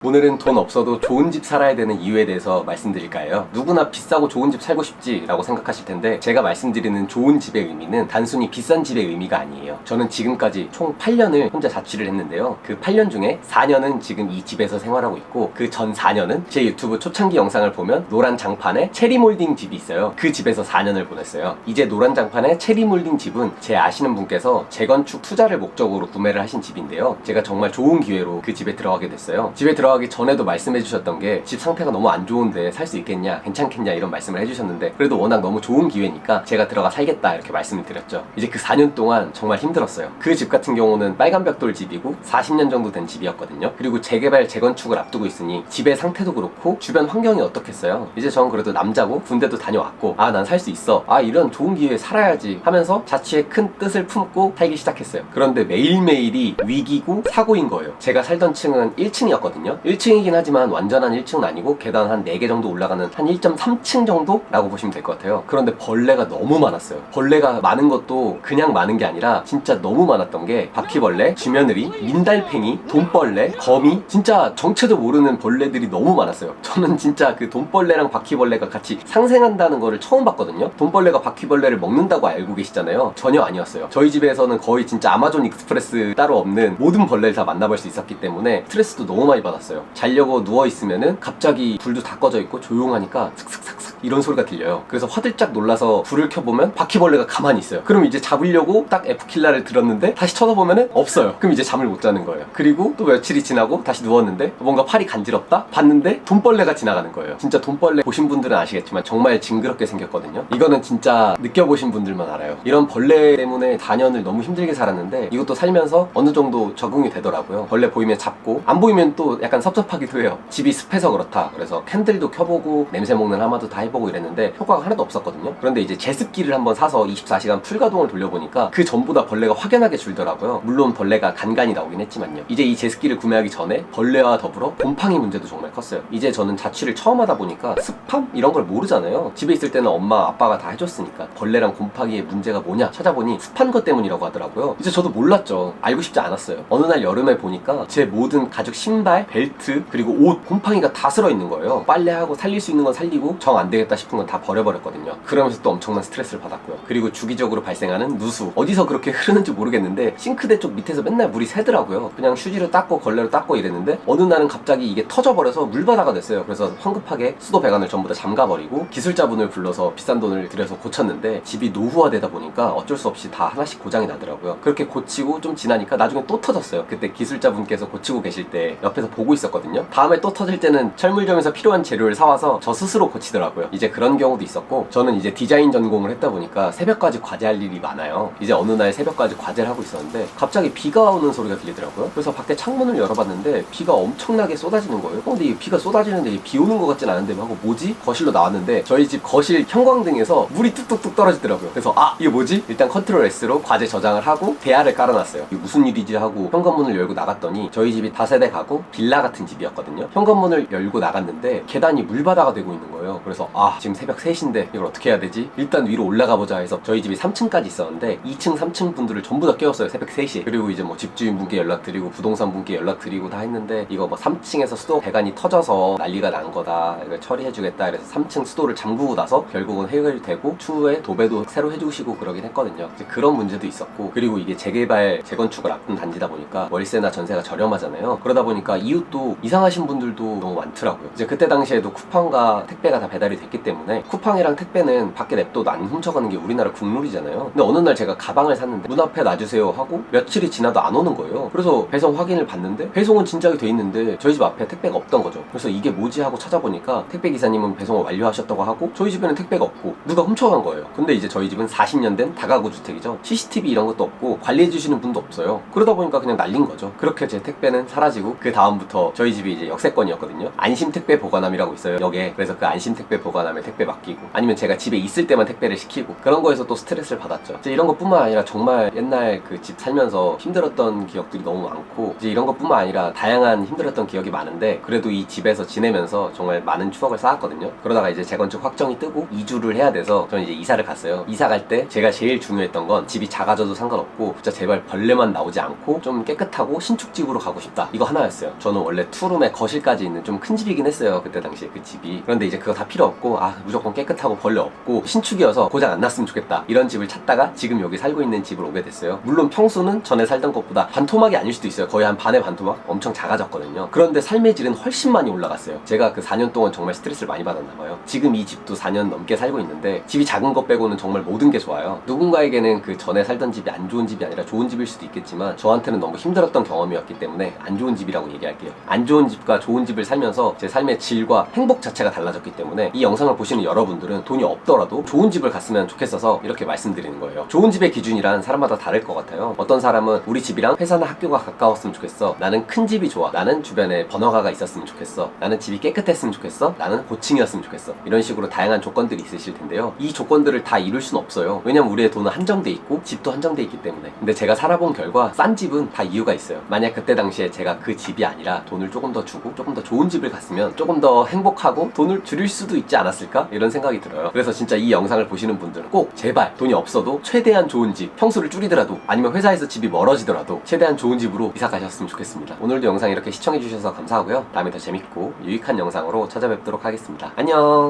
오늘은 돈 없어도 좋은 집 살아야 되는 이유에 대해서 말씀드릴까요? 누구나 비싸고 좋은 집 살고 싶지 라고 생각하실 텐데, 제가 말씀드리는 좋은 집의 의미는 단순히 비싼 집의 의미가 아니에요. 저는 지금까지 총 8년을 혼자 자취를 했는데요, 그 8년 중에 4년은 지금 이 집에서 생활하고 있고, 그 전 4년은 제 유튜브 초창기 영상을 보면 노란 장판에 체리 몰딩 집이 있어요. 그 집에서 4년을 보냈어요. 이제 노란 장판에 체리 몰딩 집은 제 아시는 분께서 재건축 투자를 목적으로 구매를 하신 집인데요, 제가 정말 좋은 기회로 그 집에 들어가게 됐어요. 집에 들어가기 전에도 말씀해 주셨던 게, 집 상태가 너무 안 좋은데 살 수 있겠냐, 괜찮겠냐 이런 말씀을 해주셨는데, 그래도 워낙 너무 좋은 기회니까 제가 들어가 살겠다 이렇게 말씀을 드렸죠. 이제 그 4년 동안 정말 힘들었어요. 그 집 같은 경우는 빨간 벽돌 집이고 40년 정도 된 집이었거든요. 그리고 재개발 재건축을 앞두고 있으니 집의 상태도 그렇고 주변 환경이 어떻겠어요. 이제 전 그래도 남자고 군대도 다녀왔고, 난 살 수 있어, 이런 좋은 기회에 살아야지 하면서 자취의 큰 뜻을 품고 살기 시작했어요. 그런데 매일매일이 위기고 사고인 거예요. 제가 살던 층은 1층이었거든요 1층이긴 하지만 완전한 1층은 아니고 계단 한 4개 정도 올라가는 한 1.3층 정도라고 보시면 될 것 같아요. 그런데 벌레가 너무 많았어요. 벌레가 많은 것도 그냥 많은 게 아니라 진짜 너무 많았던 게, 바퀴벌레, 쥐며느리, 민달팽이, 돈벌레, 거미, 진짜 정체도 모르는 벌레들이 너무 많았어요. 저는 진짜 그 돈벌레랑 바퀴벌레가 같이 상생한다는 거를 처음 봤거든요. 돈벌레가 바퀴벌레를 먹는다고 알고 계시잖아요. 전혀 아니었어요. 저희 집에서는 거의 진짜 아마존 익스프레스 따로 없는 모든 벌레를 다 만나볼 수 있었기 때문에 스트레스도 너무 많이 받았어요. 자려고 누워있으면은 갑자기 불도 다 꺼져 있고 조용하니까 슥슥슥슥 이런 소리가 들려요. 그래서 화들짝 놀라서 불을 켜보면 바퀴벌레가 가만히 있어요. 그럼 이제 잡으려고 딱 F킬라를 들었는데 다시 쳐다보면은 없어요. 그럼 이제 잠을 못 자는 거예요. 그리고 또 며칠이 지나고 다시 누웠는데 뭔가 팔이 간지럽다? 봤는데 돈벌레가 지나가는 거예요. 진짜 돈벌레 보신 분들은 아시겠지만 정말 징그럽게 생겼거든요. 이거는 진짜 느껴보신 분들만 알아요. 이런 벌레 때문에 4년을 너무 힘들게 살았는데, 이것도 살면서 어느 정도 적응이 되더라고요. 벌레 보이면 잡고, 안 보이면 또 약간 섭섭하기도 해요. 집이 습해서 그렇다 그래서 캔들도 켜보고 냄새 먹는 하마도 다 해보고 이랬는데 효과가 하나도 없었거든요. 그런데 이제 제습기를 한번 사서 24시간 풀가동을 돌려보니까 그 전보다 벌레가 확연하게 줄더라고요. 물론 벌레가 간간히 나오긴 했지만요. 이제 이 제습기를 구매하기 전에 벌레와 더불어 곰팡이 문제도 정말 컸어요. 이제 저는 자취를 처음 하다 보니까 습함? 이런 걸 모르잖아요. 집에 있을 때는 엄마 아빠가 다 해줬으니까. 벌레랑 곰팡이의 문제가 뭐냐 찾아보니 습한 것 때문이라고 하더라고요. 이제 저도 몰랐죠. 알고 싶지 않았어요. 어느 날 여름에 보니까 제 모든 가죽 신발, 벨트, 그리고 옷, 곰팡이가 다 쓸어 있는 거예요. 빨래하고 살릴 수 있는 건 살리고 정 안 되겠다 싶은 건 다 버려버렸거든요. 그러면서 또 엄청난 스트레스를 받았고요. 그리고 주기적으로 발생하는 누수, 어디서 그렇게 흐르는지 모르겠는데 싱크대 쪽 밑에서 맨날 물이 새더라고요. 그냥 휴지로 닦고 걸레로 닦고 이랬는데 어느 날은 갑자기 이게 터져버려서 물바다가 됐어요. 그래서 황급하게 수도 배관을 전부 다 잠가버리고 기술자분을 불러서 비싼 돈을 들여서 고쳤는데, 집이 노후화되다 보니까 어쩔 수 없이 다 하나씩 고장이 나더라고요. 그렇게 고치고 좀 지나니까 나중에 또 터졌어요. 그때 기술자분께서 고치고 계실 때 옆에서 보고 있었거든요. 다음에 또 터질 때는 철물점에서 필요한 재료를 사와서 저 스스로 고치더라고요. 이제 그런 경우도 있었고, 저는 이제 디자인 전공을 했다 보니까 새벽까지 과제할 일이 많아요. 이제 어느 날 새벽까지 과제를 하고 있었는데 갑자기 비가 오는 소리가 들리더라고요. 그래서 밖에 창문을 열어봤는데 비가 엄청나게 쏟아지는 거예요. 근데 이 비가 쏟아지는데 비 오는 것 같진 않은데 하고, 뭐지? 거실로 나왔는데 저희 집 거실 형광등에서 물이 뚝뚝뚝 떨어지더라고요. 그래서 이게 뭐지? 일단 컨트롤 S로 과제 저장을 하고 대야를 깔아놨어요. 이게 무슨 일이지 하고 현관문을 열고 나갔더니, 저희 집이 다세대 가구 빌라 같은 집이었거든요. 현관문을 열고 나갔는데 계단이 물바다가 되고 있는 거예요. 그래서 지금 새벽 3시인데 이걸 어떻게 해야 되지? 일단 위로 올라가 보자 해서, 저희 집이 3층까지 있었는데 2층 3층 분들을 전부 다 깨웠어요. 새벽 3시에. 그리고 이제 뭐 집주인분께 연락드리고 부동산 분께 연락드리고 다 했는데, 이거 뭐 3층에서 수도 배관이 터져서 난리가 난 거다, 이걸 처리해주겠다 그래서 3층 수도를 잠그고 나서 결국은 해결되고, 추후에 도배도 새로 해주시고 그러긴 했거든요. 이제 그런 문제도 있었고, 그리고 이게 재개발 재건축을 앞둔 단지다 보니까 월세나 전세가 저렴하잖아요. 그러다 보니까 이웃도 이상하신 분들도 너무 많더라고요. 이제 그때 당시에도 쿠팡과 택배가 다 배달이 됐기 때문에, 쿠팡이랑 택배는 밖에 냅둬도 안 훔쳐가는 게 우리나라 국룰이잖아요. 근데 어느 날 제가 가방을 샀는데 문 앞에 놔주세요 하고 며칠이 지나도 안 오는 거예요. 그래서 배송 확인을 봤는데 배송은 진작에 돼 있는데 저희 집 앞에 택배가 없던 거죠. 그래서 이게 뭐지 하고 찾아보니까 택배 기사님은 배송을 완료하셨다고 하고, 저희 집에는 택배가 없고 누가 훔쳐간 거예요. 근데 이제 저희 집은 40년 된 다가구 주택이죠. CCTV 이런 것도 없고 관리해주시는 분도 없어요. 그러다 보니까 그냥 날린 거죠. 그렇게 제 택배는 사라지고, 그 다음부터 저희 집이 이제 역세권이었거든요. 안심택배 보관함이라고 있어요, 역에. 그래서 그 안심 아침 택배 보관함에 택배 맡기고, 아니면 제가 집에 있을 때만 택배를 시키고, 그런 거에서 또 스트레스를 받았죠. 이제 이런 것뿐만 아니라 정말 옛날 그 집 살면서 힘들었던 기억들이 너무 많고, 이제 이런 것뿐만 아니라 다양한 힘들었던 기억이 많은데, 그래도 이 집에서 지내면서 정말 많은 추억을 쌓았거든요. 그러다가 이제 재건축 확정이 뜨고 이주를 해야 돼서 저는 이제 이사를 갔어요. 이사 갈 때 제가 제일 중요했던 건 집이 작아져도 상관없고 진짜 제발 벌레만 나오지 않고 좀 깨끗하고 신축집으로 가고 싶다, 이거 하나였어요. 저는 원래 투룸에 거실까지 있는 좀 큰 집이긴 했어요, 그때 당시에 그 집이. 그런데 이제 그거 다 필요 없고, 무조건 깨끗하고 벌레 없고 신축이어서 고장 안 났으면 좋겠다, 이런 집을 찾다가 지금 여기 살고 있는 집을 오게 됐어요. 물론 평수는 전에 살던 것보다 반토막이 아닐 수도 있어요. 거의 한 반의 반토막? 엄청 작아졌거든요. 그런데 삶의 질은 훨씬 많이 올라갔어요. 제가 그 4년 동안 정말 스트레스를 많이 받았나 봐요. 지금 이 집도 4년 넘게 살고 있는데 집이 작은 것 빼고는 정말 모든 게 좋아요. 누군가에게는 그 전에 살던 집이 안 좋은 집이 아니라 좋은 집일 수도 있겠지만, 저한테는 너무 힘들었던 경험이었기 때문에 안 좋은 집이라고 얘기할게요. 안 좋은 집과 좋은 집을 살면서 제 삶의 질과 행복 자체가 달라졌기 때문에 이 영상을 보시는 여러분들은 돈이 없더라도 좋은 집을 갔으면 좋겠어서 이렇게 말씀드리는 거예요. 좋은 집의 기준이란 사람마다 다를 것 같아요. 어떤 사람은 우리 집이랑 회사나 학교가 가까웠으면 좋겠어, 나는 큰 집이 좋아, 나는 주변에 번화가가 있었으면 좋겠어, 나는 집이 깨끗했으면 좋겠어, 나는 고층이었으면 좋겠어, 이런 식으로 다양한 조건들이 있으실 텐데요. 이 조건들을 다 이룰 순 없어요. 왜냐면 우리의 돈은 한정돼 있고 집도 한정돼 있기 때문에. 근데 제가 살아본 결과 싼 집은 다 이유가 있어요. 만약 그때 당시에 제가 그 집이 아니라 돈을 조금 더 주고 조금 더 좋은 집을 갔으면 조금 더 행복하고 돈을 줄일 수도 있지 않았을까, 이런 생각이 들어요. 그래서 진짜 이 영상을 보시는 분들은 꼭 제발 돈이 없어도 최대한 좋은 집, 평수를 줄이더라도 아니면 회사에서 집이 멀어지더라도 최대한 좋은 집으로 이사 가셨으면 좋겠습니다. 오늘도 영상 이렇게 시청해주셔서 감사하고요. 다음에 더 재밌고 유익한 영상으로 찾아뵙도록 하겠습니다. 안녕.